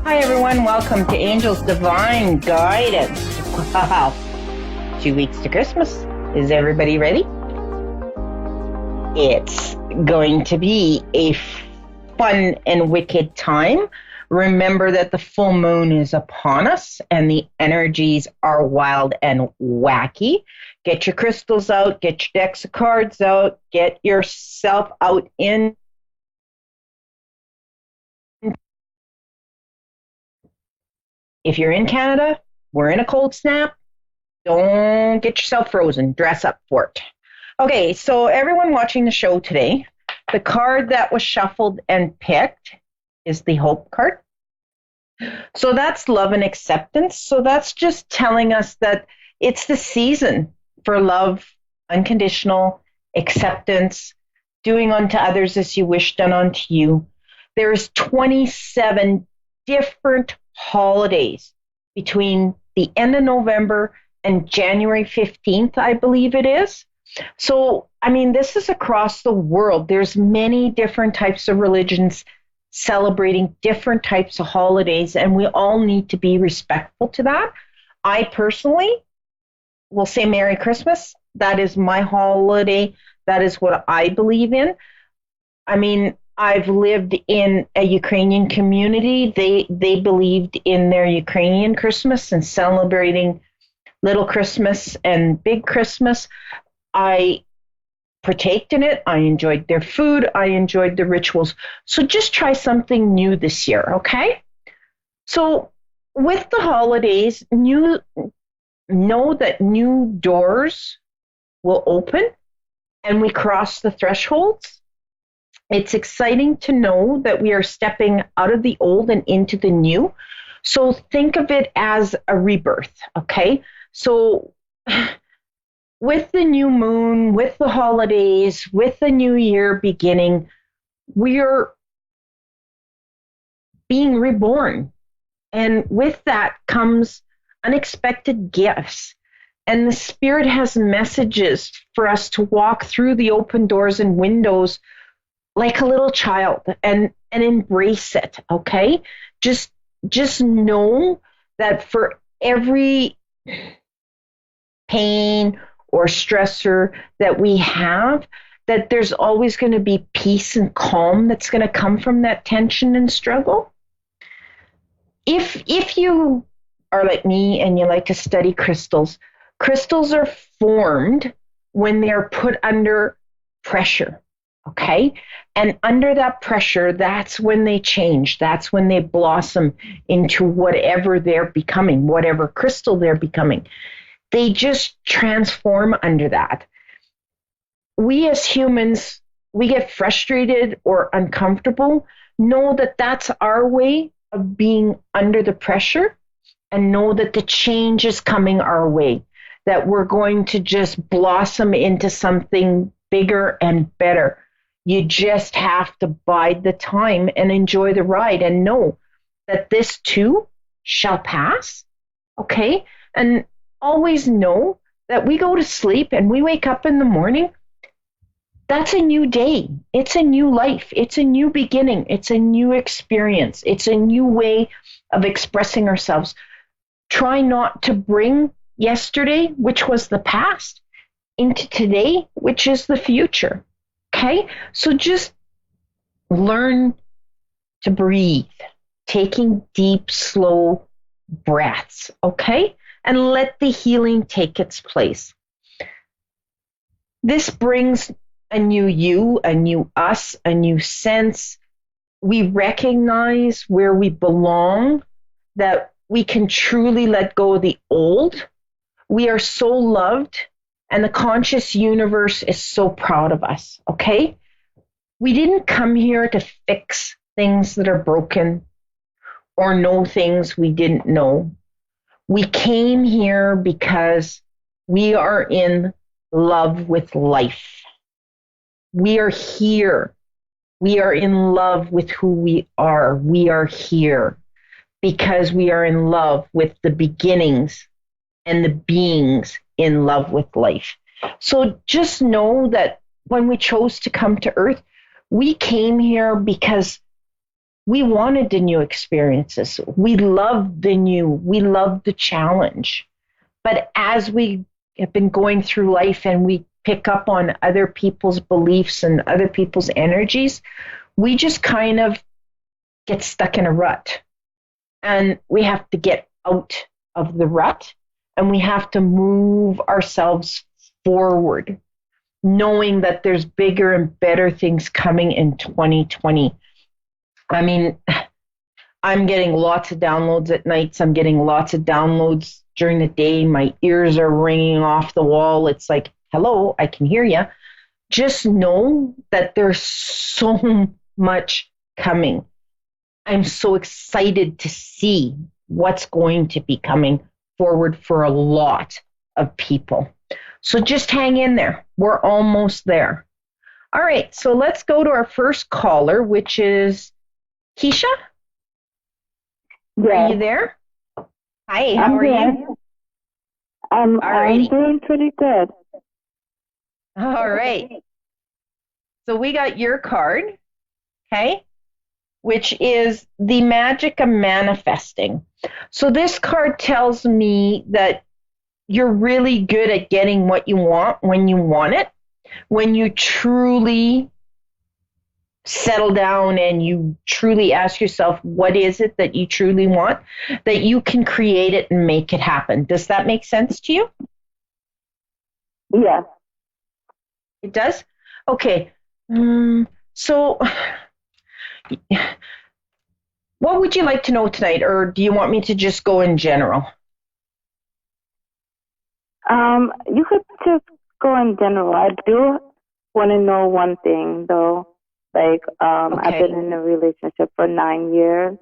Hi, everyone. Welcome to Angel's Divine Guidance. Wow. 2 weeks to Christmas. Is everybody ready? It's going to be a fun and wicked time. Remember that the full moon is upon us and the energies are wild and wacky. Get your crystals out, get your decks of cards out, get yourself out in. If you're in Canada, we're in a cold snap. Don't get yourself frozen. Dress up for it. Okay, so everyone watching the show today, the card that was shuffled and picked is the Hope card. So that's love and acceptance. So that's just telling us that it's the season for love, unconditional acceptance, doing unto others as you wish done unto you. There's 27 different holidays between the end of November and January 15th, I believe it is. So, I mean, this is across the world. There's many different types of religions celebrating different types of holidays, and we all need to be respectful to that. I personally will say Merry Christmas. That is my holiday. That is what I believe in. I mean, I've lived in a Ukrainian community. They believed in their Ukrainian Christmas and celebrating Little Christmas and Big Christmas. I partaked in it. I enjoyed their food. I enjoyed the rituals. So just try something new this year, okay? So with the holidays, know that new doors will open and we cross the thresholds. It's exciting to know that we are stepping out of the old and into the new. So think of it as a rebirth, okay? So with the new moon, with the holidays, with the new year beginning, we're being reborn. And with that comes unexpected gifts. And the Spirit has messages for us to walk through the open doors and windows like a little child and embrace it, okay? Just know that for every pain or stressor that we have, that there's always going to be peace and calm that's going to come from that tension and struggle. If you are like me and you like to study crystals, crystals are formed when they're put under pressure, okay? And under that pressure, that's when they change. That's when they blossom into whatever they're becoming, whatever crystal they're becoming. They just transform under that. We as humans, we get frustrated or uncomfortable. Know that that's our way of being under the pressure, and know that the change is coming our way, that we're going to just blossom into something bigger and better. You just have to bide the time and enjoy the ride and know that this too shall pass, okay? And always know that we go to sleep and we wake up in the morning. That's a new day. It's a new life. It's a new beginning. It's a new experience. It's a new way of expressing ourselves. Try not to bring yesterday, which was the past, into today, which is the future. Okay? So just learn to breathe, taking deep, slow breaths. Okay? And let the healing take its place. This brings a new you, a new us, a new sense. We recognize where we belong, that we can truly let go of the old. We are so loved, and the conscious universe is so proud of us, okay? We didn't come here to fix things that are broken or know things we didn't know. We came here because we are in love with life. We are here. We are in love with who we are. We are here because we are in love with the beginnings and the beings in love with life. So just know that when we chose to come to Earth, we came here because We wanted the new experiences. We loved the new. We loved the challenge. But as we have been going through life and we pick up on other people's beliefs and other people's energies, we just kind of get stuck in a rut. And we have to get out of the rut and we have to move ourselves forward, knowing that there's bigger and better things coming in 2020. I mean, I'm getting lots of downloads at nights. I'm getting lots of downloads during the day. My ears are ringing off the wall. It's like, hello, I can hear you. Just know that there's so much coming. I'm so excited to see what's going to be coming forward for a lot of people. So just hang in there. We're almost there. All right, so let's go to our first caller, which is Keisha. Yes. Are you there? Hi, how are you? I'm doing pretty good. All right. So we got your card, okay, which is the magic of manifesting. So this card tells me that you're really good at getting what you want when you want it, when you truly settle down and you truly ask yourself, what is it that you truly want, that you can create it and make it happen. Does that make sense to you? Yeah. It does? Okay. So what would you like to know tonight, or do you want me to just go in general? You could just go in general. I do want to know one thing, though. Like, Okay. I've been in a relationship for 9 years,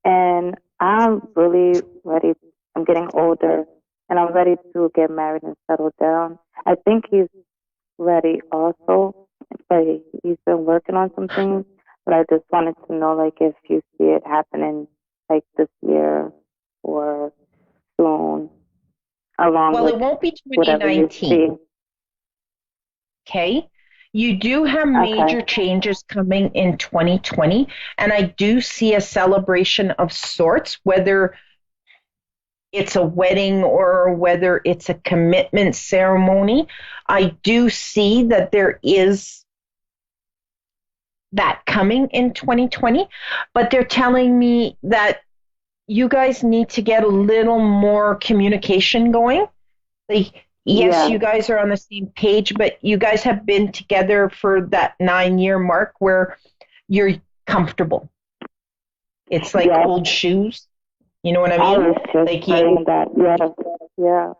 and I'm really ready. I'm getting older, and I'm ready to get married and settle down. I think he's ready also, but he's been working on some things. But I just wanted to know, like, if you see it happening, like, this year or soon, along Well, with it won't be whatever you 2019. see. Okay. You do have major Okay. changes coming in 2020, and I do see a celebration of sorts, whether it's a wedding or whether it's a commitment ceremony. I do see that there is that coming in 2020, but they're telling me that you guys need to get a little more communication going. Like, yes, Yeah. you guys are on the same page, but you guys have been together for that 9-year mark where you're comfortable. It's like Yes. old shoes. You know what I I mean? was just Like saying that. Yeah. Yeah.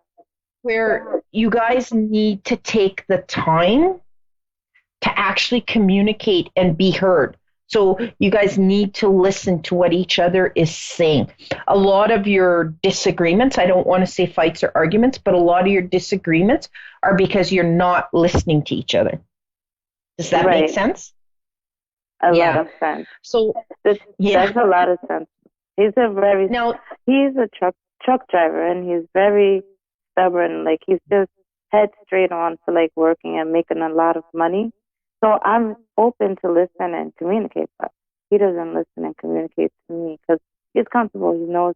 where you guys need to take the time to actually communicate and be heard. So you guys need to listen to what each other is saying. A lot of your disagreements, I don't want to say fights or arguments, but a lot of your disagreements are because you're not listening to each other. Does that make Right. sense? A lot Yeah. of sense. So, That's yeah. a lot of sense. He's Now, he's a truck driver, and he's very stubborn. Like, he's just head straight on to, like, working and making a lot of money. So I'm open to listen and communicate, but he doesn't listen and communicate to me because he's comfortable. He knows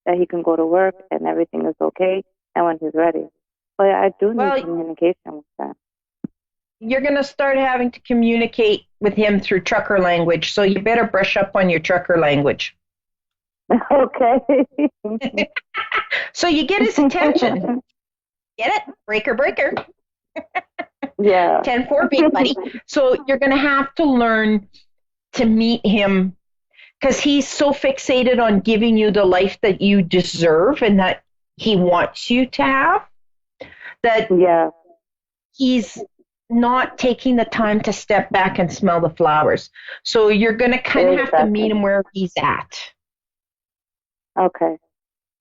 that he can go to work and everything is okay, and when he's ready. But I do need well, communication with that. you're going to start having to communicate with him through trucker language, so you better brush up on your trucker language. Okay. So you get his attention. Get it? Breaker, breaker. Yeah. 10-4, big buddy. So you're going to have to learn to meet him because he's so fixated on giving you the life that you deserve and that he wants you to have that Yeah. he's not taking the time to step back and smell the flowers. So you're going to kind of have to meet him where he's at. Okay.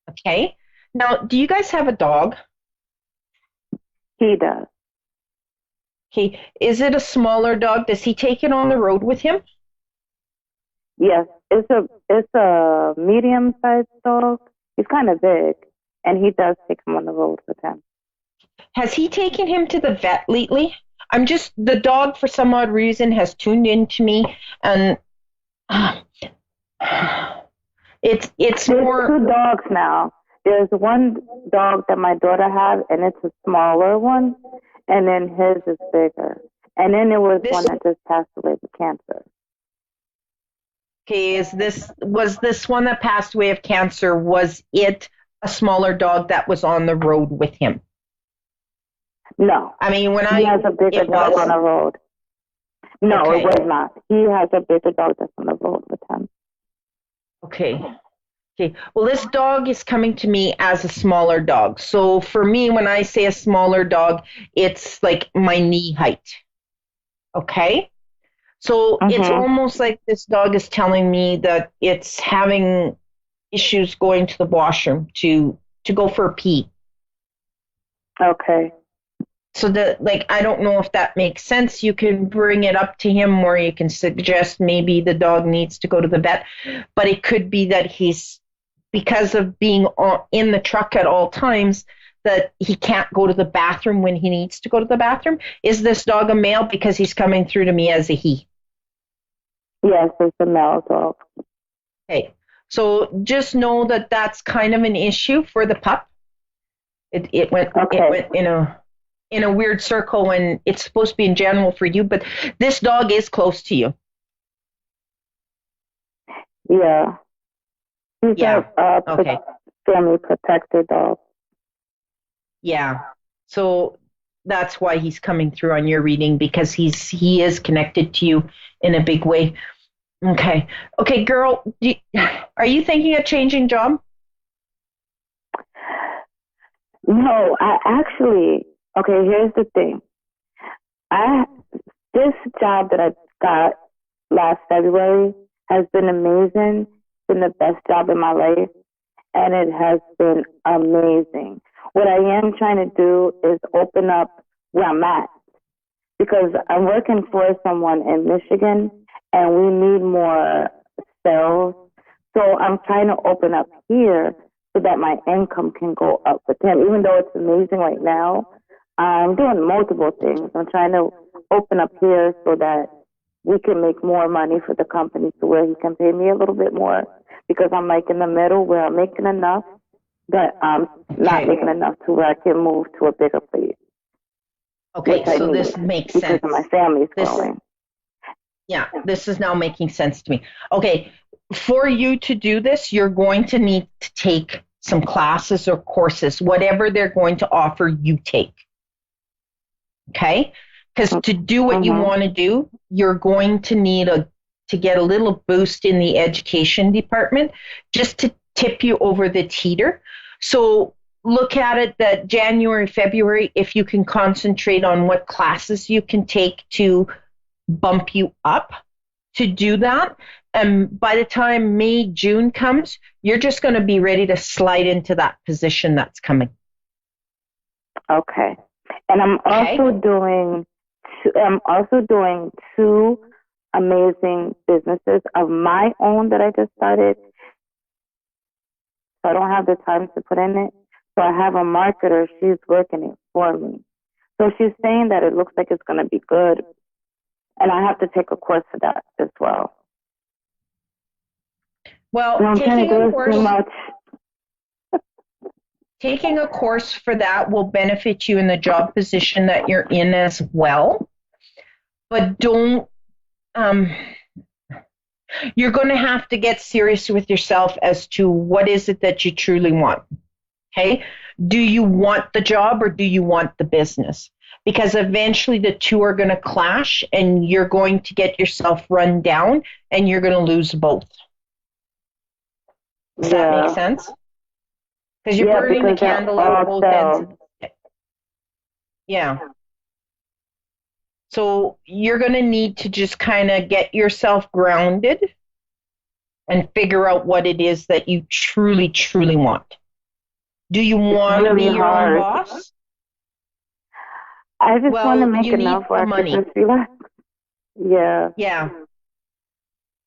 Okay. Now, do you guys have a dog? He does. Okay. Is it a smaller dog? Does he take it on the road with him? Yes. It's a medium-sized dog. He's kind of big, and he does take him on the road with him. Has he taken him to the vet lately? The dog for some odd reason has tuned into me and It's There's more. two dogs now. There's one dog that my daughter has, and it's a smaller one, and then his is bigger. And then there was This one that just passed away with cancer. Okay, was this one that passed away of cancer? Was it a smaller dog that was on the road with him? No, I mean, he has a bigger it dog on was the road. No, it okay, was not. He has a bigger dog that's on the road with him. okay, okay. Well, this dog is coming to me as a smaller dog. So for me, when I say a smaller dog, it's like my knee height. Okay. So it's Mhm. almost like this dog is telling me that it's having issues going to the washroom to go for a pee. Okay. So that, like, I don't know if that makes sense. You can bring it up to him, or you can suggest maybe the dog needs to go to the vet, but it could be that he's, because of being in the truck at all times, that he can't go to the bathroom when he needs to go to the bathroom. Is this dog a male? Because he's coming through to me as a he. Yes, it's a male dog. Okay. So just know that that's kind of an issue for the pup. It Okay. went in a weird circle when it's supposed to be in general for you, but this dog is close to you. Yeah. He's Yeah. Okay. family protector dog. Yeah. So that's why he's coming through on your reading, because he is connected to you in a big way. Okay. Okay, girl, are you thinking of changing job? No, I actually, okay, here's the thing. I This job that I got last February has been amazing. It's been the best job in my life, and it has been amazing. What I am trying to do is open up where I'm at, because I'm working for someone in Michigan, and we need more sales. So I'm trying to open up here so that my income can go up with him. Even though it's amazing right now, I'm doing multiple things. I'm trying to open up here so that we can make more money for the company, to where he can pay me a little bit more, because I'm like in the middle where I'm making enough, but I'm not Okay. making enough to where I can move to a bigger place, which Okay, I so need this makes because of sense. my family's This growing. Yeah, this is now making sense to me. Okay, for you to do this, you're going to need to take some classes or courses, whatever they're going to offer, you take. Okay? Because to do what you Mhm. want to do, you're going to need to get a little boost in the education department just to tip you over the teeter. So look at it that January, February, if you can concentrate on what classes you can take to bump you up to do that. And by the time May, June comes, you're just going to be ready to slide into that position that's coming. Okay. And Okay. I'm also doing two amazing businesses of my own that I just started. So I don't have the time to put in it. So I have a marketer. She's working it for me. So she's saying that it looks like it's going to be good. And I have to take a course for that as well. Well, And I'm trying to do too much. taking a course for that will benefit you in the job position that you're in as well. But don't, um, you're going to have to get serious with yourself as to what is it that you truly want. Okay. Do you want the job or do you want the business? Because eventually the two are going to clash and you're going to get yourself run down and you're going to lose both. Does that make sense? Because you're burning the Because they're candle at all both ends of sales. the. Yeah. So you're going to need to just kind of get yourself grounded and figure out what it is that you truly, truly want. Do you It's want to be really your own hard. boss? I just want to Well, make you need enough where the I could money. just relax. Yeah. Yeah.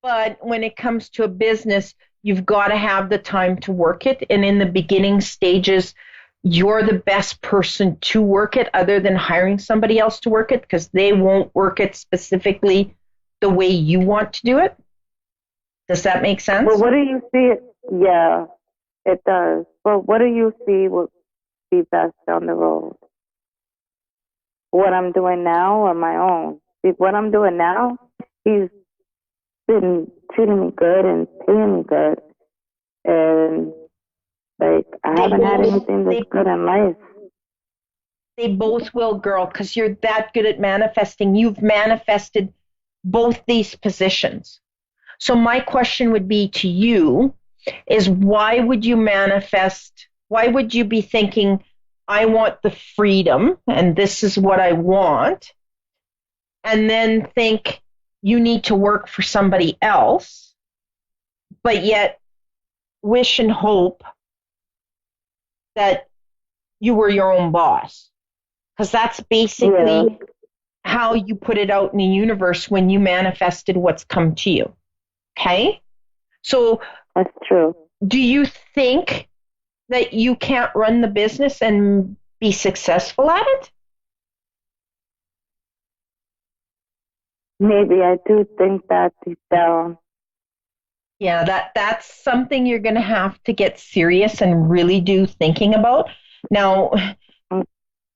But when it comes to a business, you've got to have the time to work it. And in the beginning stages, you're the best person to work it, other than hiring somebody else to work it, because they won't work it specifically the way you want to do it. Does that make sense? Well, what do you see? Yeah, it does. Well, what do you see would be best down the road? What I'm doing now or my own? See, what I'm doing now, he's been treating me good and paying me good. And, like, I haven't had anything that's good in life. They both will, girl, because you're that good at manifesting. You've manifested both these positions. So my question would be to you is, why would you manifest? Why would you be thinking, I want the freedom and this is what I want, and then think you need to work for somebody else, but yet wish and hope that you were your own boss? Because that's basically how you put it out in the universe when you manifested what's come to you. Okay? So that's true. Do you think that you can't run the business and be successful at it? Maybe I do think that deep down. Yeah, that's something you're going to have to get serious and really do thinking about. Now,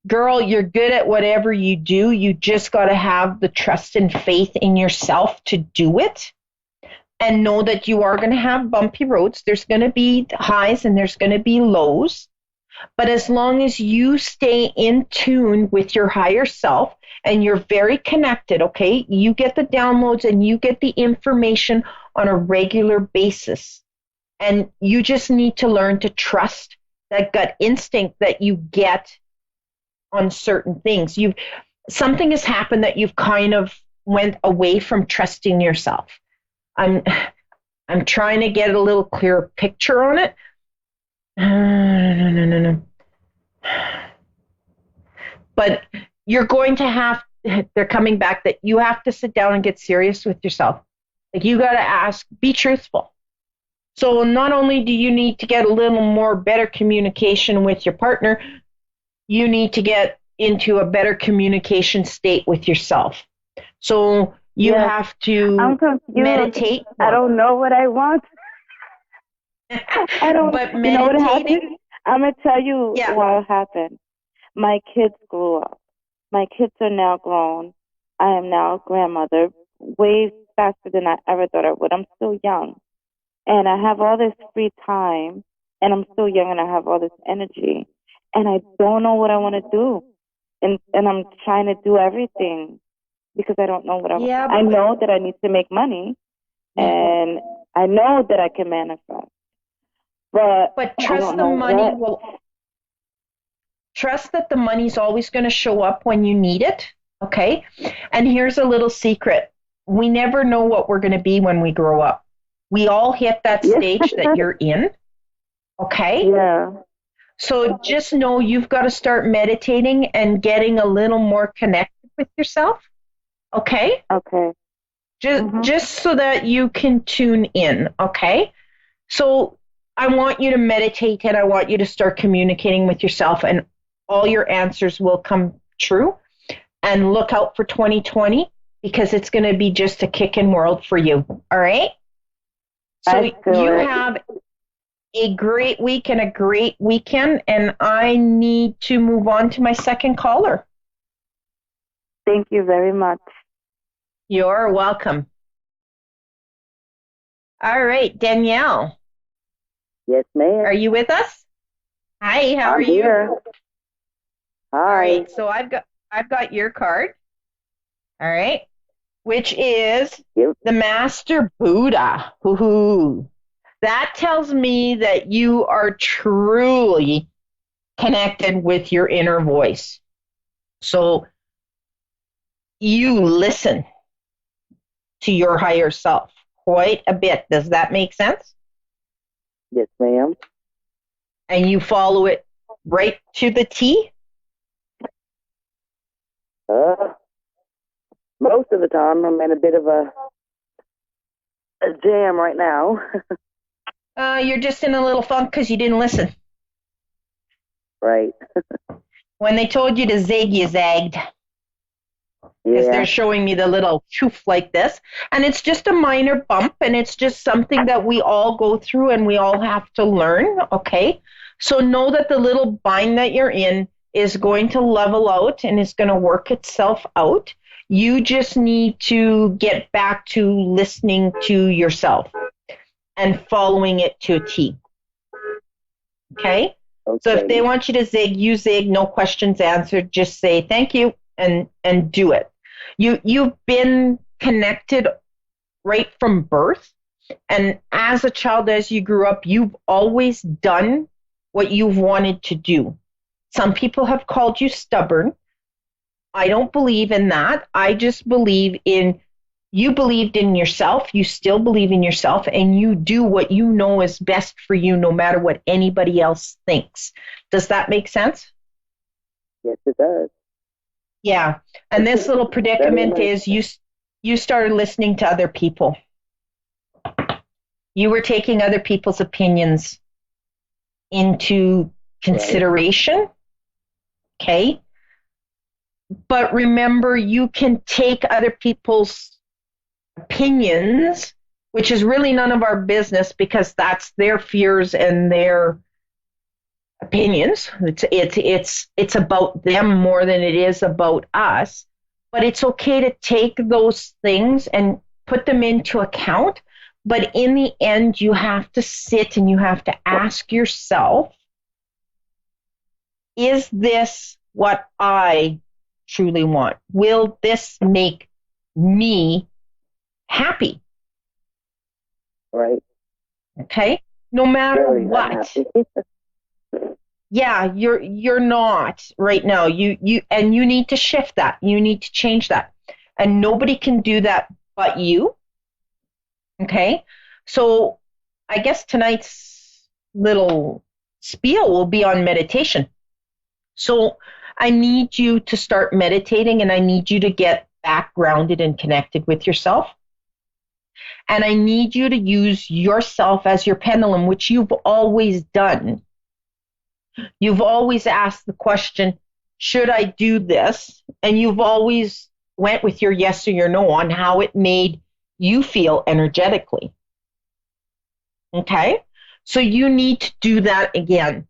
girl, you're good at whatever you do. You just got to have the trust and faith in yourself to do it. And know that you are going to have bumpy roads. There's going to be highs and there's going to be lows. But as long as you stay in tune with your higher self and you're very connected, okay, you get the downloads and you get the information on a regular basis. And you just need to learn to trust that gut instinct that you get on certain things. Something has happened that you've kind of went away from trusting yourself. I'm trying to get a little clearer picture on it. No. But you're going to have, they're coming back that you have to sit down and get serious with yourself. Like, you got to ask, be truthful. So not only do you need to get a little more better communication with your partner, you need to get into a better communication state with yourself. So you have to meditate. I don't know what I want. I don't. But you know what happened? I'm gonna tell you what happened. My kids grew up. My kids are now grown. I am now a grandmother, way faster than I ever thought I would. I'm still young, and I have all this free time, and I'm still young, and I have all this energy, and I don't know what I want to do, and I'm trying to do everything. Because I don't know what I want. I know that I need to make money, and I know that I can manifest. But trust the money will. Trust that the money's always going to show up when you need it. Okay. And here's a little secret: we never know what we're going to be when we grow up. We all hit that stage that you're in. Okay. Yeah. So just know you've got to start meditating and getting a little more connected with yourself. Okay? Okay. Just so that you can tune in, okay? So I want you to meditate and I want you to start communicating with yourself, and all your answers will come true. And look out for 2020 because it's going to be just a kicking world for you, all right? So you have a great week and a great weekend, and I need to move on to my second caller. Thank you very much. You're welcome. All right, Danielle. Yes, ma'am. Are you with us? Hi, how are you? Hi. All right, so I've got your card. All right, which is the Master Buddha. Hoo-hoo. That tells me that you are truly connected with your inner voice. So you listen to your higher self quite a bit. Does that make sense? Yes, ma'am. And you follow it right to the T? Most of the time I'm in a bit of a jam right now. You're just in a little funk because you didn't listen. Right. When they told you to zig, you zagged. because Yeah. they're showing me the little choof like this. And it's just a minor bump, and it's just something that we all go through and we all have to learn, okay? So know that the little bind that you're in is going to level out and is going to work itself out. You just need to get back to listening to yourself and following it to a T. Okay? So if they Okay. want you to zig, you zig, no questions answered, just say thank you and do it. You've been connected right from birth, and as a child, as you grew up, you've always done what you've wanted to do. Some people have called you stubborn. I don't believe in that. I just believe in you believed in yourself, you still believe in yourself, and you do what you know is best for you no matter what anybody else thinks. Does that make sense? Yes, it does. Yeah. And this little predicament is you started listening to other people. You were taking other people's opinions into consideration. Okay. But remember, you can take other people's opinions, which is really none of our business because that's their fears and their opinions. It's about them more than it is about us. But it's okay to take those things and put them into account. But in the end, you have to sit and you have to ask yourself, is this what I truly want? Will this make me happy? Right. Okay? No matter Very what. unhappy. Yeah, you're not right now. You need to shift that. You need to change that. And nobody can do that but you. Okay? So I guess tonight's little spiel will be on meditation. So I need you to start meditating and I need you to get back grounded and connected with yourself. And I need you to use yourself as your pendulum, which you've always done. You've always asked the question, should I do this? And you've always went with your yes or your no on how it made you feel energetically. Okay? So you need to do that again.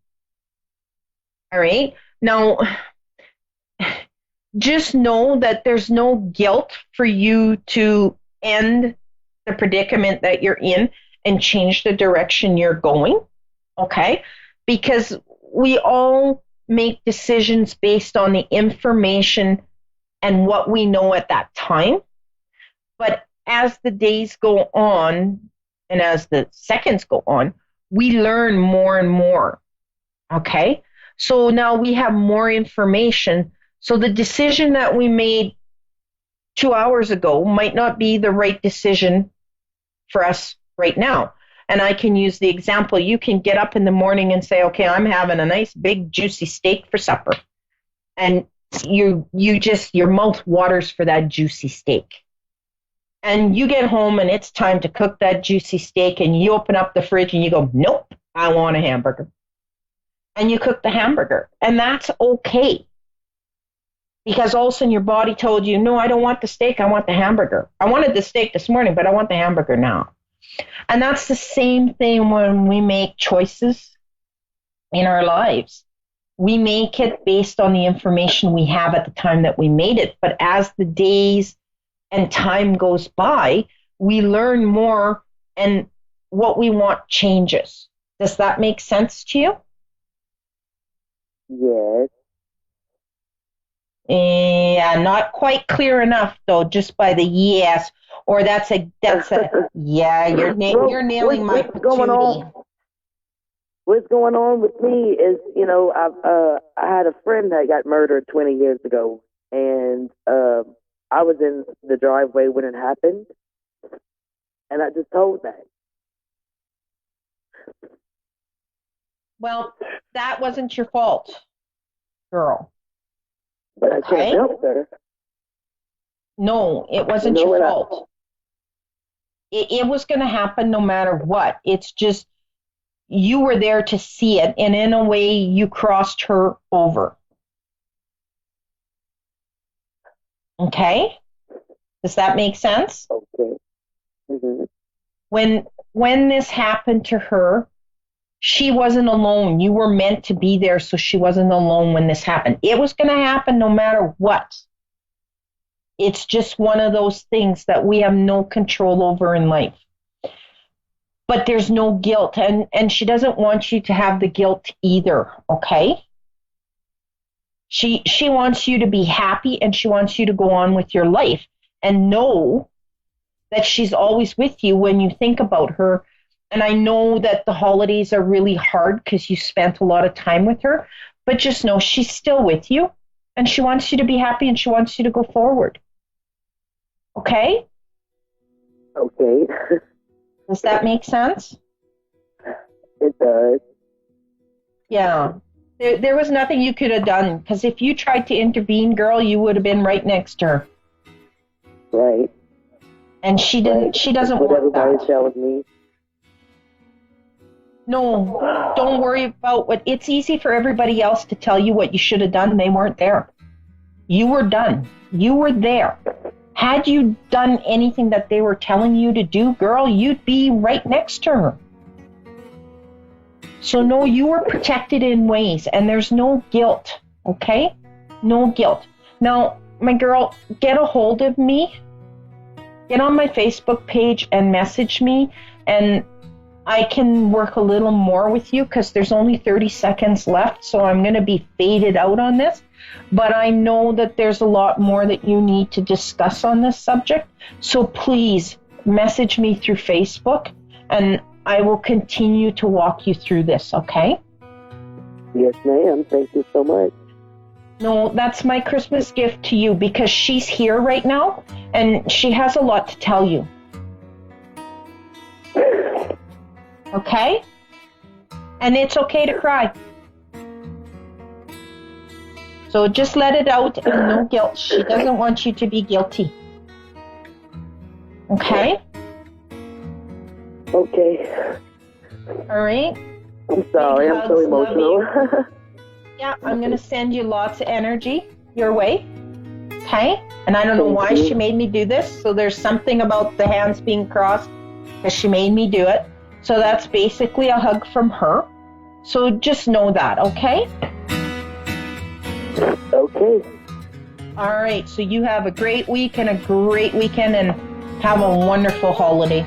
All right? Now, just know that there's no guilt for you to end the predicament that you're in and change the direction you're going. Okay? Because we all make decisions based on the information and what we know at that time. But as the days go on and as the seconds go on, we learn more and more. Okay? So now we have more information. So the decision that we made 2 hours ago might not be the right decision for us right now. And I can use the example, you can get up in the morning and say, okay, I'm having a nice big juicy steak for supper. And your mouth waters for that juicy steak. And you get home and it's time to cook that juicy steak and you open up the fridge and you go, nope, I want a hamburger. And you cook the hamburger. And that's okay. Because all of a sudden your body told you, no, I don't want the steak, I want the hamburger. I wanted the steak this morning, but I want the hamburger now. And that's the same thing when we make choices in our lives. We make it based on the information we have at the time that we made it. But as the days and time goes by, we learn more and what we want changes. Does that make sense to you? Yes. Yeah, not quite clear enough though, just by the yes. Or that's a yeah, you're nailing my patootie. What's going on with me is, I had a friend that got murdered 20 years ago, and I was in the driveway when it happened, and I just told that. Well, that wasn't your fault, girl. But I can't help her. No, it wasn't your fault. It was going to happen no matter what. It's just you were there to see it, and in a way, you crossed her over. Okay? Does that make sense? Okay. Mhm. When this happened to her, she wasn't alone. You were meant to be there, so she wasn't alone when this happened. It was going to happen no matter what. It's just one of those things that we have no control over in life. But there's no guilt, and she doesn't want you to have the guilt either, okay? She wants you to be happy, and she wants you to go on with your life and know that she's always with you when you think about her. And I know that the holidays are really hard because you spent a lot of time with her, but just know she's still with you, and she wants you to be happy, and she wants you to go forward. Okay? Okay. Does that make sense? It does. Yeah. There was nothing you could have done, because if you tried to intervene, girl, you would have been right next to her. Right. And she didn't. Right. She doesn't That's what want everybody's that. telling me. No, don't worry about what. It's easy for everybody else to tell you what you should have done. They weren't there. You were done. You were there. Had you done anything that they were telling you to do, girl, you'd be right next to her. So no, you were protected in ways, and there's no guilt, okay? No guilt. Now, my girl, get a hold of me. Get on my Facebook page and message me, and I can work a little more with you because there's only 30 seconds left, so I'm going to be faded out on this. But I know that there's a lot more that you need to discuss on this subject. So please message me through Facebook, and I will continue to walk you through this, okay? Yes, ma'am. Thank you so much. No, that's my Christmas gift to you because she's here right now, and she has a lot to tell you. Okay? And it's okay to cry. So just let it out and no guilt. She doesn't want you to be guilty. Okay? Okay. All right? I'm sorry. Big I'm so hugs, emotional. Yeah, I'm going to send you lots of energy your way. Okay? And I don't know why she made me do this. So there's something about the hands being crossed because she made me do it. So that's basically a hug from her. So just know that, okay? Okay. All right. So you have a great week and a great weekend, and have a wonderful holiday.